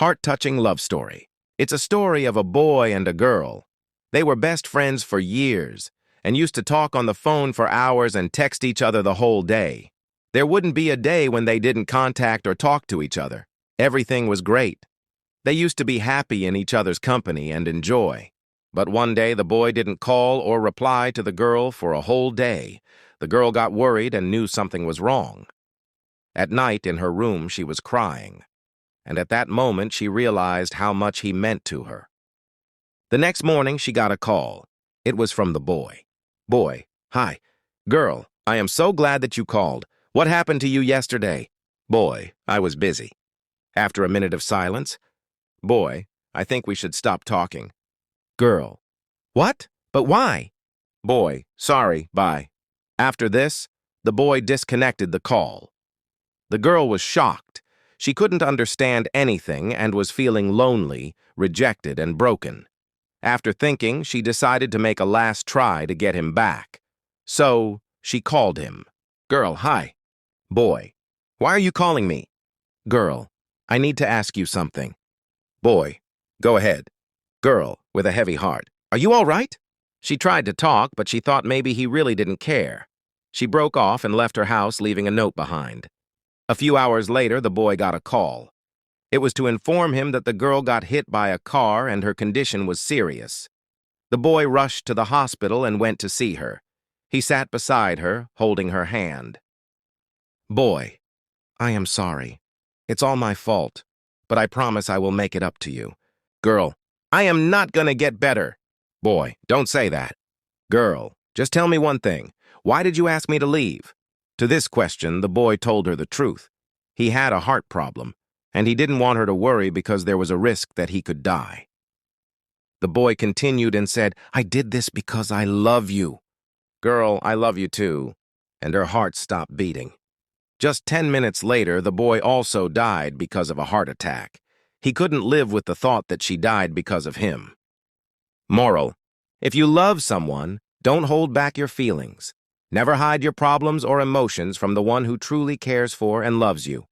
Heart-touching love story. It's a story of a boy and a girl. They were best friends for years and used to talk on the phone for hours and text each other the whole day. There wouldn't be a day when they didn't contact or talk to each other. Everything was great. They used to be happy in each other's company and enjoy. But one day the boy didn't call or reply to the girl for a whole day. The girl got worried and knew something was wrong. At night in her room she was crying, and at that moment she realized how much he meant to her. The next morning she got a call. It was from the boy. Boy: "Hi. Girl, I am so glad that you called. What happened to you yesterday?" Boy: "I was busy." After a minute of silence: "Boy, I think we should stop talking." Girl: "What? But why?" Boy: "Sorry, bye." After this, the boy disconnected the call. The girl was shocked. She couldn't understand anything and was feeling lonely, rejected, and broken. After thinking, she decided to make a last try to get him back. So, she called him. Girl: "Hi." Boy: "Why are you calling me?" Girl: "I need to ask you something." Boy: "Go ahead." Girl, with a heavy heart: "Are you all right?" She tried to talk, but she thought maybe he really didn't care. She broke off and left her house, leaving a note behind. A few hours later, the boy got a call. It was to inform him that the girl got hit by a car and her condition was serious. The boy rushed to the hospital and went to see her. He sat beside her, holding her hand. Boy: "I am sorry. It's all my fault, but I promise I will make it up to you." Girl: "I am not gonna get better." Boy: "Don't say that." Girl: "Just tell me one thing. Why did you ask me to leave?" To this question, the boy told her the truth. He had a heart problem, and he didn't want her to worry because there was a risk that he could die. The boy continued and said, "I did this because I love you." Girl: "I love you too." And her heart stopped beating. Just 10 minutes later, the boy also died because of a heart attack. He couldn't live with the thought that she died because of him. Moral: if you love someone, don't hold back your feelings. Never hide your problems or emotions from the one who truly cares for and loves you.